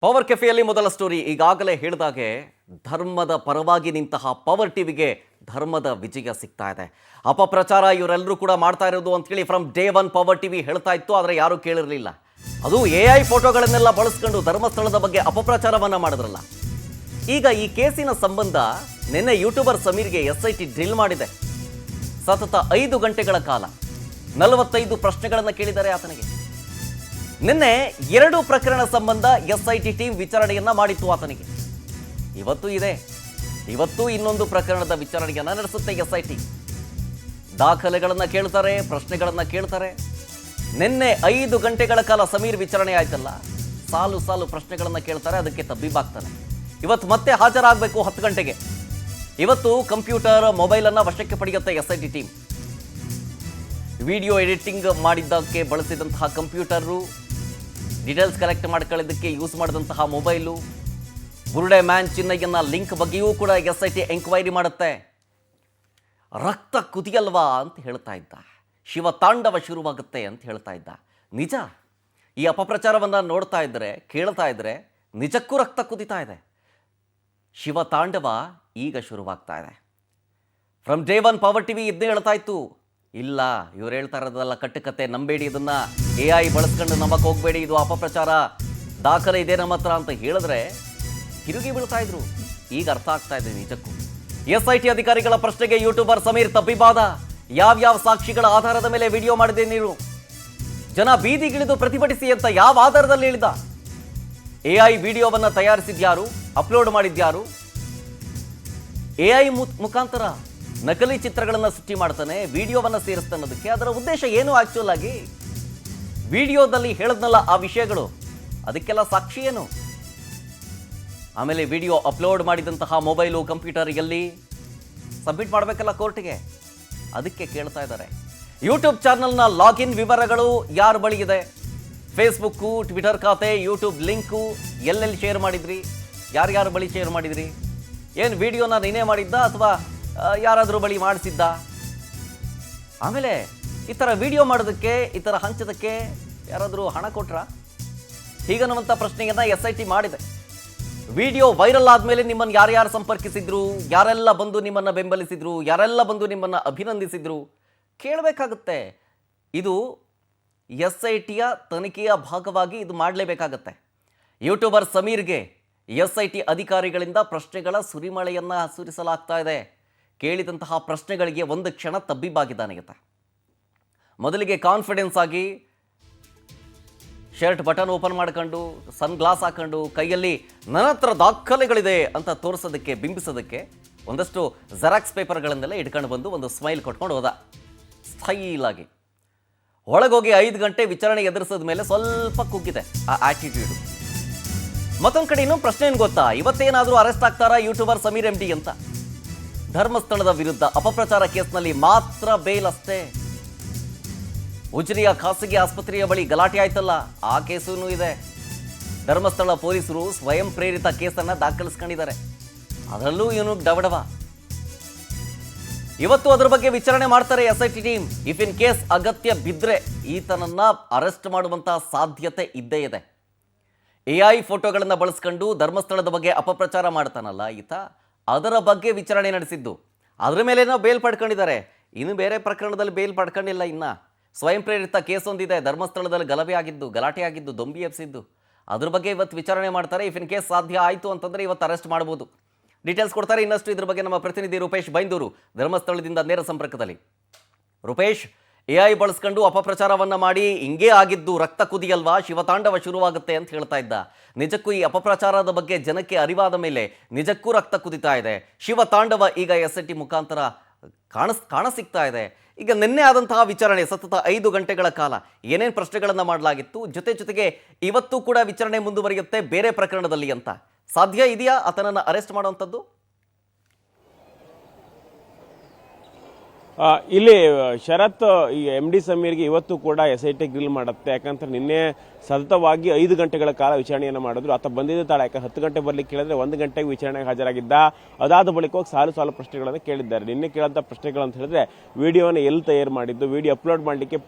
Power ಕೆಫೆಯಲ್ಲಿ ಮೊದಲ story. ಈಗಾಗಲೇ ಹೇಳಿದಾಗೆ ಧರ್ಮದ ಪರವಾಗಿ ನಿಂತಹ ಪವರ್ ಟಿವಿಗೆ ಧರ್ಮದ ವಿಜಯ ಸಿಗ್ತಾ ಇದೆ. ಅಪಪ್ರಚಾರ ಇವರೆಲ್ಲರೂ ಕೂಡ ಮಾಡ್ತಾ ಇರೋದು ಅಂತ ಹೇಳಿ from day one power TV ಹೇಳ್ತಾ ಇತ್ತು, ಆದರೆ ಯಾರೂ ಕೇಳಿರಲಿಲ್ಲ. ಅದು AI ಫೋಟೋಗಳನ್ನೆಲ್ಲ ಬಳಸ್ಕೊಂಡು ಧರ್ಮಸ್ಥಳದ ಬಗ್ಗೆ ಅಪಪ್ರಚಾರವನ್ನ ಮಾಡಿದ್ರಲ್ಲ. ಈಗ ಈ ಕೇಸಿನ ಸಂಬಂಧ ನಿನ್ನೆ ಯೂಟ್ಯೂಬರ್ ಸಮೀರ್ಗೆ SIT ಡ್ರಿಲ್ ಮಾಡಿದೆ. ಸತತ 5 ಗಂಟೆಗಳ ಕಾಲ 45 ಪ್ರಶ್ನೆಗಳನ್ನು ಕೇಳಿದ್ದಾರೆ ಆತನಿಗೆ. ನಿನ್ನೆ 2 ಪ್ರಕರಣ ಸಂಬಂಧ SIT ಟೀಮ್ ವಿಚಾರಣೆಯನ್ನ ಮಾಡಿತ್ತು ಆತನಿಗೆ. ಇವತ್ತು ಇನ್ನೊಂದು ಪ್ರಕರಣದ ವಿಚಾರಣೆಯನ್ನ ನಡೆಸುತ್ತೆ SIT. ದಾಖಲೆಗಳನ್ನ ಕೇಳ್ತಾರೆ, ಪ್ರಶ್ನೆಗಳನ್ನ ಕೇಳ್ತಾರೆ. ನಿನ್ನೆ 5 ಗಂಟೆಗಳ ಕಾಲ ಸಮೀರ್ ವಿಚಾರಣೆ ಆಯ್ತಲ್ಲ, ಸಾಲು ಪ್ರಶ್ನೆಗಳನ್ನ ಕೇಳ್ತಾರೆ, ಅದಕ್ಕೆ ತಬ್ಬಿಬ್ಬಾಗ್ತಾನೆ. ಇವತ್ತು ಮತ್ತೆ ಹಾಜರಾಗಬೇಕು 10 ಗಂಟೆಗೆ. ಇವತ್ತು ಕಂಪ್ಯೂಟರ್, ಮೊಬೈಲ್ ಅನ್ನ ವಶಕ್ಕೆ ಪಡೆಯುತ್ತೆ SIT ಟೀಮ್. ವಿಡಿಯೋ ಎಡಿಟಿಂಗ್ ಮಾಡಿದ್ದಕ್ಕೆ ಬಳಸಿದಂತಹ ಕಂಪ್ಯೂಟರು, ಡೀಟೇಲ್ಸ್ ಕಲೆಕ್ಟ್ ಮಾಡ್ಕೊಳ್ಳೋದಕ್ಕೆ ಯೂಸ್ ಮಾಡಿದಂತಹ ಮೊಬೈಲು, ಬುರುಡೆ ಮ್ಯಾನ್ ಚಿನ್ನಯ್ಯನ ಲಿಂಕ್ ಬಗ್ಗೆಯೂ ಕೂಡ SIT ಎಂಕ್ವೈರಿ ಮಾಡುತ್ತೆ. ರಕ್ತ ಕುದಿಯಲ್ವಾ ಅಂತ ಹೇಳ್ತಾ ಇದ್ದ, ಶಿವತಾಂಡವ ಶುರುವಾಗುತ್ತೆ ಅಂತ ಹೇಳ್ತಾ ಇದ್ದ. ನಿಜ, ಈ ಅಪಪ್ರಚಾರವನ್ನು ನೋಡ್ತಾ ಇದ್ದರೆ, ಕೇಳ್ತಾ ಇದ್ದರೆ ನಿಜಕ್ಕೂ ರಕ್ತ ಕುದಿತಾ ಇದೆ. ಶಿವತಾಂಡವ ಈಗ ಶುರುವಾಗ್ತಾ ಇದೆ. From day one power TV ಇದನ್ನೇ ಹೇಳ್ತಾ ಇತ್ತು. ಇಲ್ಲ, ಇವ್ರು ಹೇಳ್ತಾ ಇರೋದಲ್ಲ ಕಟ್ಟುಕತೆ, ನಂಬೇಡಿ, ಇದನ್ನ AI ಬಳಸ್ಕೊಂಡು ನಂಬಕ್ಕೆ ಹೋಗಬೇಡಿ, ಇದು ಅಪಪ್ರಚಾರ, ದಾಖಲೆ ಇದೆ ನಮ್ಮ ಹತ್ರ ಅಂತ ಹೇಳಿದ್ರೆ ತಿರುಗಿ ಬೀಳ್ತಾ ಇದ್ರು. ಈಗ ಅರ್ಥ ಆಗ್ತಾ ಇದೆ ನಿಜಕ್ಕೂ. SIT ಅಧಿಕಾರಿಗಳ ಪ್ರಶ್ನೆಗೆ ಯೂಟ್ಯೂಬರ್ ಸಮೀರ್ ತಬ್ಬಿಬಾದ. ಯಾವ್ಯಾವ ಸಾಕ್ಷಿಗಳ ಆಧಾರದ ಮೇಲೆ ವಿಡಿಯೋ ಮಾಡಿದೆ ನೀನು? ಜನ ಬೀದಿಗಿಳಿದು ಪ್ರತಿಭಟಿಸಿ ಅಂತ ಯಾವ ಆಧಾರದಲ್ಲಿ ಹೇಳಿದ? AI ವಿಡಿಯೋವನ್ನ ತಯಾರಿಸಿದ್ಯಾರು? ಅಪ್ಲೋಡ್ ಮಾಡಿದ್ಯಾರು? AI ಮುಖಾಂತರ ನಕಲಿ ಚಿತ್ರಗಳನ್ನು ಸೃಷ್ಟಿ ಮಾಡ್ತಾನೆ, ವಿಡಿಯೋವನ್ನು ಸೇರಿಸ್ತಾನೆ. ಅನ್ನೋದಕ್ಕೆ ಅದರ ಉದ್ದೇಶ ಏನು? ಆಕ್ಚುಲ್ ಆಗಿ ವಿಡಿಯೋದಲ್ಲಿ ಹೇಳದ್ನಲ್ಲ ಆ ವಿಷಯಗಳು, ಅದಕ್ಕೆಲ್ಲ ಸಾಕ್ಷಿ ಏನು? ಆಮೇಲೆ ವಿಡಿಯೋ ಅಪ್ಲೋಡ್ ಮಾಡಿದಂತಹ ಮೊಬೈಲು, ಕಂಪ್ಯೂಟರ್ ಎಲ್ಲಿ ಸಬ್ಮಿಟ್ ಮಾಡಬೇಕಲ್ಲ ಕೋರ್ಟ್ಗೆ, ಅದಕ್ಕೆ ಕೇಳ್ತಾ ಇದ್ದಾರೆ. ಯೂಟ್ಯೂಬ್ ಚಾನಲ್ನ ಲಾಗಿನ್ ವಿವರಗಳು ಯಾರ ಬಳಿ ಇದೆ? ಫೇಸ್ಬುಕ್ಕು, ಟ್ವಿಟರ್ ಖಾತೆ, ಯೂಟ್ಯೂಬ್ ಲಿಂಕು ಎಲ್ಲೆಲ್ಲಿ ಶೇರ್ ಮಾಡಿದ್ರಿ? ಯಾರ್ಯಾರ ಬಳಿ ಶೇರ್ ಮಾಡಿದ್ರಿ? ಏನು ವಿಡಿಯೋನ ನೀನೇ ಮಾಡಿದ್ದ ಅಥವಾ ಯಾರಾದರೂ ಬಳಿ ಮಾಡಿಸಿದ್ದ? ಆಮೇಲೆ ಈ ಥರ ವಿಡಿಯೋ ಮಾಡೋದಕ್ಕೆ, ಈ ಥರ ಹಂಚೋದಕ್ಕೆ ಯಾರಾದರೂ ಹಣ ಕೊಟ್ರಾ? ಹೀಗನ್ನುವಂಥ ಪ್ರಶ್ನೆಯನ್ನು SIT ಮಾಡಿದೆ. ವಿಡಿಯೋ ವೈರಲ್ ಆದಮೇಲೆ ನಿಮ್ಮನ್ನು ಯಾರ್ಯಾರು ಸಂಪರ್ಕಿಸಿದ್ರು, ಯಾರೆಲ್ಲ ಬಂದು ನಿಮ್ಮನ್ನು ಬೆಂಬಲಿಸಿದ್ರು, ಯಾರೆಲ್ಲ ಬಂದು ನಿಮ್ಮನ್ನು ಅಭಿನಂದಿಸಿದ್ರು ಕೇಳಬೇಕಾಗುತ್ತೆ. ಇದು SITಯ ತನಿಖೆಯ ಭಾಗವಾಗಿ ಇದು ಮಾಡಲೇಬೇಕಾಗತ್ತೆ. ಯೂಟ್ಯೂಬರ್ ಸಮೀರ್ಗೆ SIT ಅಧಿಕಾರಿಗಳಿಂದ ಪ್ರಶ್ನೆಗಳ ಸುರಿಮಳೆಯನ್ನು ಸುರಿಸಲಾಗ್ತಾ ಇದೆ. ಕೇಳಿದಂತಹ ಪ್ರಶ್ನೆಗಳಿಗೆ ಒಂದು ಕ್ಷಣ ತಬ್ಬಿಬ್ಬಾಗಿದ್ದಾನೆ ಈತ. ಮೊದಲಿಗೆ ಕಾನ್ಫಿಡೆನ್ಸ್ ಆಗಿ ಶರ್ಟ್ ಬಟನ್ ಓಪನ್ ಮಾಡ್ಕೊಂಡು, ಸನ್ ಗ್ಲಾಸ್ ಹಾಕೊಂಡು, ಕೈಯಲ್ಲಿ ನನ್ನ ಹತ್ರ ದಾಖಲೆಗಳಿದೆ ಅಂತ ತೋರಿಸೋದಕ್ಕೆ, ಬಿಂಬಿಸೋದಕ್ಕೆ ಒಂದಷ್ಟು ಜೆರಾಕ್ಸ್ ಪೇಪರ್ಗಳನ್ನೆಲ್ಲ ಇಟ್ಕೊಂಡು ಬಂದು ಒಂದು ಸ್ಮೈಲ್ ಕೊಟ್ಕೊಂಡು ಹೋದ ಸ್ಟೈಲ್ ಆಗಿ. ಒಳಗೋಗಿ 5 ಗಂಟೆ ವಿಚಾರಣೆ ಎದುರಿಸಿದ ಮೇಲೆ ಸ್ವಲ್ಪ ಕುಗ್ಗಿದೆ ಆ ಆಟಿಟ್ಯೂಡು. ಮತ್ತೊಂದು ಕಡೆ ಇನ್ನೊಂದು ಪ್ರಶ್ನೆ ಏನು ಗೊತ್ತಾ? ಇವತ್ತೇನಾದರೂ ಅರೆಸ್ಟ್ ಆಗ್ತಾರಾ ಯೂಟ್ಯೂಬರ್ ಸಮೀರ್ MD ಅಂತ? ಧರ್ಮಸ್ಥಳದ ವಿರುದ್ಧ ಅಪಪ್ರಚಾರ ಕೇಸ್ನಲ್ಲಿ ಮಾತ್ರ ಬೇಲ್ ಅಷ್ಟೇ. ಉಜಿರೆಯ ಖಾಸಗಿ ಆಸ್ಪತ್ರೆಯ ಬಳಿ ಗಲಾಟೆ ಆಯ್ತಲ್ಲ, ಆ ಕೇಸೂ ಇದೆ. ಧರ್ಮಸ್ಥಳ ಪೊಲೀಸರು ಸ್ವಯಂ ಪ್ರೇರಿತ ಕೇಸನ್ನು ದಾಖಲಿಸ್ಕೊಂಡಿದ್ದಾರೆ. ಅದರಲ್ಲೂ ಇವನು ಡವಡವ. ಇವತ್ತು ಅದರ ಬಗ್ಗೆ ವಿಚಾರಣೆ ಮಾಡ್ತಾರೆ SIT team. If in case ಅಗತ್ಯ ಬಿದ್ದರೆ ಈತನನ್ನ ಅರೆಸ್ಟ್ ಮಾಡುವಂತಹ ಸಾಧ್ಯತೆ ಇದ್ದೇ ಇದೆ. AI ಫೋಟೋಗಳನ್ನು ಬಳಸ್ಕೊಂಡು ಧರ್ಮಸ್ಥಳದ ಬಗ್ಗೆ ಅಪಪ್ರಚಾರ ಮಾಡ್ತಾನಲ್ಲ ಈತ, ಅದರ ಬಗ್ಗೆ ವಿಚಾರಣೆ ನಡೆಸಿದ್ದು. ಅದರ ಮೇಲೆ ನಾವು ಬೇಲ್ ಪಡ್ಕೊಂಡಿದ್ದಾರೆ. ಇನ್ನು ಬೇರೆ ಪ್ರಕರಣದಲ್ಲಿ ಬೇಲ್ ಪಡ್ಕೊಂಡಿಲ್ಲ. ಇನ್ನು ಸ್ವಯಂ ಪ್ರೇರಿತ ಕೇಸ್ ಒಂದಿದೆ, ಧರ್ಮಸ್ಥಳದಲ್ಲಿ ಗಲಾಟೆ ಆಗಿದ್ದು, ದೊಂಬಿ ಎಬ್ಸಿದ್ದು. ಅದ್ರ ಬಗ್ಗೆ ಇವತ್ತು ವಿಚಾರಣೆ ಮಾಡ್ತಾರೆ. ಇಫ್ ಇನ್ ಕೇಸ್ ಸಾಧ್ಯ ಆಯಿತು ಅಂತಂದರೆ ಇವತ್ತು ಅರೆಸ್ಟ್ ಮಾಡ್ಬೋದು. ಡೀಟೇಲ್ಸ್ ಕೊಡ್ತಾರೆ ಇನ್ನಷ್ಟು ಇದ್ರ ಬಗ್ಗೆ ನಮ್ಮ ಪ್ರತಿನಿಧಿ ರೂಪೇಶ್ ಬೈಂದೂರು, ಧರ್ಮಸ್ಥಳದಿಂದ ನೇರ ಸಂಪರ್ಕದಲ್ಲಿ. ರೂಪೇಶ್, AI ಬಳಸ್ಕೊಂಡು ಅಪಪ್ರಚಾರವನ್ನ ಮಾಡಿ ಹಿಂಗೇ ಆಗಿದ್ದು ರಕ್ತ ಕುದಿಯಲ್ವಾ, ಶಿವತಾಂಡವ ಶುರುವಾಗುತ್ತೆ ಅಂತ ಹೇಳ್ತಾ ಇದ್ದ. ನಿಜಕ್ಕೂ ಈ ಅಪಪ್ರಚಾರದ ಬಗ್ಗೆ ಜನಕ್ಕೆ ಅರಿವಾದ ಮೇಲೆ ನಿಜಕ್ಕೂ ರಕ್ತ ಕುದಿತಾ ಇದೆ. ಶಿವತಾಂಡವ ಈಗ SIT ಮುಖಾಂತರ ಕಾಣಸಿಗ್ತಾ ಇದೆ. ಈಗ ನಿನ್ನೆ ಆದಂತಹ ವಿಚಾರಣೆ ಸತತ 5 ಗಂಟೆಗಳ ಕಾಲ ಏನೇನು ಪ್ರಶ್ನೆಗಳನ್ನು ಮಾಡಲಾಗಿತ್ತು, ಜೊತೆಗೆ ಇವತ್ತು ಕೂಡ ವಿಚಾರಣೆ ಮುಂದುವರಿಯುತ್ತೆ ಬೇರೆ ಪ್ರಕರಣದಲ್ಲಿ ಅಂತ ಸಾಧ್ಯ ಇದೆಯಾ ಆತನನ್ನು ಅರೆಸ್ಟ್ ಮಾಡುವಂಥದ್ದು? ಇಲ್ಲಿ ಶರತ್ ಈ MD ಸಮೀರ್ಗೆ ಇವತ್ತು ಕೂಡ SIT ಗ್ರಿಲ್ ಮಾಡುತ್ತೆ. ಯಾಕಂದ್ರೆ ನಿನ್ನೆ ಸತತವಾಗಿ 5 ಗಂಟೆಗಳ ಕಾಲ ವಿಚಾರಣೆಯನ್ನು ಮಾಡಿದ್ರು. ಆತ ಬಂದಿದ್ದ ತಾಳ ಯಾಕೆ 10 ಗಂಟೆ ಬರ್ಲಿಕ್ಕೆ ಕೇಳಿದ್ರೆ 1 ಗಂಟೆಗೆ ವಿಚಾರಣೆಗೆ ಹಾಜರಾಗಿದ್ದ. ಅದಾದ ಬಳಿಕ ಹೋಗಿ ಸಾಲು ಪ್ರಶ್ನೆಗಳನ್ನು ಕೇಳಿದ್ದಾರೆ. ನಿನ್ನೆ ಕೇಳಂತ ಪ್ರಶ್ನೆಗಳು ಅಂತ ಹೇಳಿದ್ರೆ ವಿಡಿಯೋನ ಎಲ್ಲಿ ತಯಾರು ಮಾಡಿದ್ದು, ವಿಡಿಯೋ ಅಪ್ಲೋಡ್ ಮಾಡಲಿಕ್ಕೆ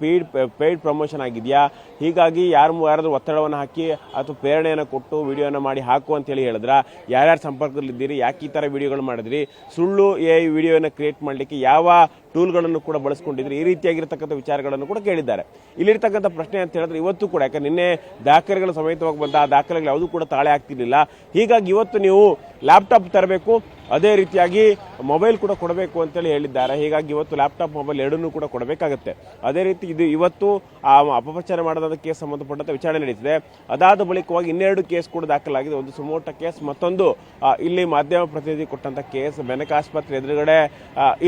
ಪೇಯ್ಡ್ ಪ್ರಮೋಷನ್ ಆಗಿದೆಯಾ, ಹೀಗಾಗಿ ಯಾರಾದ್ರೂ ಒತ್ತಡವನ್ನು ಹಾಕಿ ಅಥವಾ ಪ್ರೇರಣೆಯನ್ನು ಕೊಟ್ಟು ವಿಡಿಯೋನ ಮಾಡಿ ಹಾಕು ಅಂತ ಹೇಳಿ ಹೇಳಿದ್ರ, ಯಾರ್ಯಾರು ಸಂಪರ್ಕದಲ್ಲಿದ್ದೀರಿ, ಯಾಕೆ ಈ ತರ ವಿಡಿಯೋಗಳು ಮಾಡಿದ್ರಿ, ಸುಳ್ಳು AI ವಿಡಿಯೋನ ಕ್ರಿಯೇಟ್ ಮಾಡಲಿಕ್ಕೆ ಯಾವ ಟೂಲ್ಗಳನ್ನು ಕೂಡ ಬಳಸ್ಕೊಂಡಿದ್ರು, ಈ ರೀತಿಯಾಗಿರ್ತಕ್ಕಂಥ ವಿಚಾರಗಳನ್ನು ಕೂಡ ಕೇಳಿದ್ದಾರೆ. ಇಲ್ಲಿರ್ತಕ್ಕಂಥ ಪ್ರಶ್ನೆ ಅಂತ ಹೇಳಿದ್ರೆ ಇವತ್ತು ಕೂಡ ಯಾಕಂದ್ರೆ ನಿನ್ನೆ ದಾಖಲೆಗಳ ಸಮೇತವಾಗಿ ಬಂದ ಆ ದಾಖಲೆಗಳು ಯಾವುದೂ ಕೂಡ ತಾಳೆ ಆಗ್ತಿರ್ಲಿಲ್ಲ. ಹೀಗಾಗಿ ಇವತ್ತು ನೀವು ಲ್ಯಾಪ್ಟಾಪ್ ತರಬೇಕು, ಅದೇ ರೀತಿಯಾಗಿ ಮೊಬೈಲ್ ಕೂಡ ಕೊಡಬೇಕು ಅಂತೇಳಿ ಹೇಳಿದ್ದಾರೆ. ಹೀಗಾಗಿ ಇವತ್ತು ಲ್ಯಾಪ್ಟಾಪ್ ಮೊಬೈಲ್ ಎರಡನ್ನೂ ಕೂಡ ಕೊಡಬೇಕಾಗುತ್ತೆ. ಅದೇ ರೀತಿ ಇದು ಇವತ್ತು ಆ ಅಪಪ್ರಚಾರ ಮಾಡದ ಕೇಸ್ ಸಂಬಂಧಪಟ್ಟಂತೆ ವಿಚಾರಣೆ ನಡೀತಿದೆ. ಅದಾದ ಬಳಿಕವಾಗಿ 2 ಕೇಸ್ ಕೂಡ ದಾಖಲಾಗಿದೆ. ಒಂದು ಸುಮೋಟ ಕೇಸ್, ಮತ್ತೊಂದು ಇಲ್ಲಿ ಮಾಧ್ಯಮ ಪ್ರತಿನಿಧಿ ಕೊಟ್ಟಂತ ಕೇಸ್. ಬೆನಕ ಆಸ್ಪತ್ರೆ ಎದುರುಗಡೆ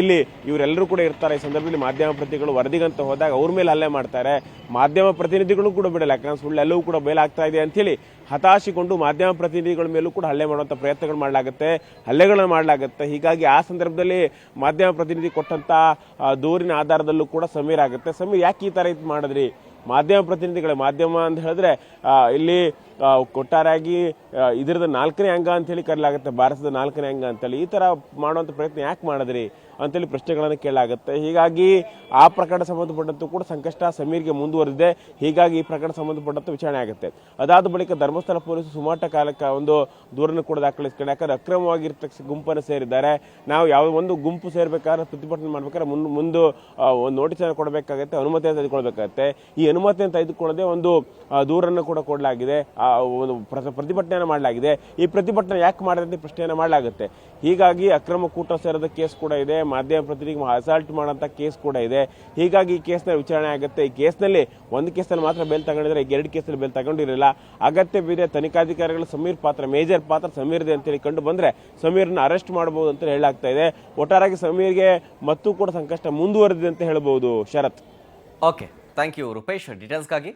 ಇಲ್ಲಿ ಇವರೆಲ್ಲರೂ ಕೂಡ ಇರ್ತಾರೆ. ಈ ಸಂದರ್ಭದಲ್ಲಿ ಮಾಧ್ಯಮ ಪ್ರತಿನಿಧಿಗಳು ವರದಿಗಂತ ಹೋದಾಗ ಅವ್ರ ಮೇಲೆ ಹಲ್ಲೆ ಮಾಡ್ತಾರೆ. ಮಾಧ್ಯಮ ಪ್ರತಿನಿಧಿಗಳು ಕೂಡ ಬಿಡಲ್ಲ, ಯಾಕಂದ್ರೆ ಸುಳ್ಳು ಎಲ್ಲವೂ ಕೂಡ ಬಯಲಾಗ್ತಾ ಇದೆ ಅಂತೇಳಿ ಹತಾಶೆಗೊಂಡು ಮಾಧ್ಯಮ ಪ್ರತಿನಿಧಿಗಳ ಮೇಲೂ ಕೂಡ ಹಲ್ಲೆ ಮಾಡುವಂತ ಪ್ರಯತ್ನಗಳು ಹಲ್ಲೆಗಳನ್ನು ಮಾಡಲಾಗುತ್ತೆ. ಹೀಗಾಗಿ ಆ ಸಂದರ್ಭದಲ್ಲಿ ಮಾಧ್ಯಮ ಪ್ರತಿನಿಧಿ ಕೊಟ್ಟಂತ ದೂರಿನ ಆಧಾರದಲ್ಲೂ ಕೂಡ ಸಮೀರ್ ಆಗುತ್ತೆ. ಸಮೀರ್ ಯಾಕೆ ಈ ತರ ಇದು ಮಾಡಿದ್ರಿ, ಮಾಧ್ಯಮ ಪ್ರತಿನಿಧಿಗಳೇ, ಮಾಧ್ಯಮ ಅಂತ ಹೇಳಿದ್ರೆ ಇಲ್ಲಿ ಒಟ್ಟಾರೆಯಾಗಿ ಇದರದ 4ನೇ ಅಂಗ ಅಂತ ಹೇಳಿ ಕರೆಯಲಾಗುತ್ತೆ, ಭಾರತದ 4ನೇ ಅಂಗ ಅಂತೇಳಿ. ಈ ತರ ಮಾಡುವಂತ ಪ್ರಯತ್ನ ಯಾಕೆ ಮಾಡಿದ್ರಿ ಅಂತೇಳಿ ಪ್ರಶ್ನೆಗಳನ್ನು ಕೇಳಲಾಗುತ್ತೆ. ಹೀಗಾಗಿ ಆ ಪ್ರಕರಣ ಸಂಬಂಧಪಟ್ಟಂತೂ ಕೂಡ ಸಂಕಷ್ಟ ಸಮೀರ್ಗೆ ಮುಂದುವರೆದಿದೆ. ಹೀಗಾಗಿ ಈ ಪ್ರಕರಣ ಸಂಬಂಧಪಟ್ಟಂತೆ ವಿಚಾರಣೆ ಆಗುತ್ತೆ. ಅದಾದ ಬಳಿಕ ಧರ್ಮಸ್ಥಳ ಪೊಲೀಸರು ಸುಮಾಟ ಕಾಲಕ್ಕೆ ಒಂದು ದೂರನ್ನು ಕೂಡ ದಾಖಲಿಸಿಕೊಂಡು, ಯಾಕಂದ್ರೆ ಅಕ್ರಮವಾಗಿರ್ತಕ್ಕ ಗುಂಪನ್ನು ಸೇರಿದ್ದಾರೆ, ನಾವು ಯಾವ ಒಂದು ಗುಂಪು ಸೇರ್ಬೇಕಾದ್ರೆ ಪ್ರತಿಭಟನೆ ಮಾಡ್ಬೇಕಾದ್ರೆ ಒಂದು ನೋಟಿಸ್ ಅನ್ನು ಕೊಡಬೇಕಾಗುತ್ತೆ, ಅನುಮತಿಯನ್ನು ತೆಗೆದುಕೊಳ್ಬೇಕಾಗುತ್ತೆ. ಈ ಅನುಮತಿಯನ್ನು ತೆಗೆದುಕೊಳ್ಳದೆ ಒಂದು ದೂರನ್ನು ಕೂಡ ಕೊಡಲಾಗಿದೆ, ಒಂದು ಪ್ರತಿಭಟನೆಯನ್ನು ಮಾಡಲಾಗಿದೆ. ಈ ಪ್ರತಿಭಟನೆ ಯಾಕೆ ಮಾಡಿದ್ರೆ ಪ್ರಶ್ನೆಯನ್ನು ಮಾಡಲಾಗುತ್ತೆ. ಹೀಗಾಗಿ ಅಕ್ರಮ ಕೂಟ ಸೇರದ ಕೇಸ್ ಕೂಡ ಇದೆ, ಮಾಧ್ಯಮ ಪ್ರತಿನಿಧಿ ಅಸಾಲ್ಟ್ ಮಾಡುವಂತ ಕೇಸ್ ಕೂಡ ಇದೆ. ಹೀಗಾಗಿ ಈ ಕೇಸ್ನ ವಿಚಾರಣೆ ಆಗುತ್ತೆ. ಈ ಕೇಸ್ನಲ್ಲಿ ಒಂದು ಕೇಸಲ್ಲಿ ಮಾತ್ರ ಬೇಲ್ ತಗೊಂಡಿದ್ರೆ 2 ಕೇಸಲ್ಲಿ ಬೇಲ್ ತಗೊಂಡಿರಲಿಲ್ಲ. ಅಗತ್ಯವಿದೆ ತನಿಖಾಧಿಕಾರಿಗಳು ಸಮೀರ್ ಪಾತ್ರ, ಮೇಜರ್ ಪಾತ್ರ ಸಮೀರ್ದೆ ಅಂತೇಳಿ ಕಂಡು ಬಂದ್ರೆ ಸಮೀರ್ನ ಅರೆಸ್ಟ್ ಮಾಡಬಹುದು ಅಂತ ಹೇಳಲಾಗ್ತಾ ಇದೆ. ಒಟ್ಟಾರೆಯಾಗಿ ಸಮೀರ್ಗೆ ಮತ್ತೂ ಕೂಡ ಸಂಕಷ್ಟ ಮುಂದುವರೆದಿದೆ ಅಂತ ಹೇಳಬಹುದು. Sharath. Okay, thank you Rupesh ಡೀಟೇಲ್ಸ್ಗಾಗಿ.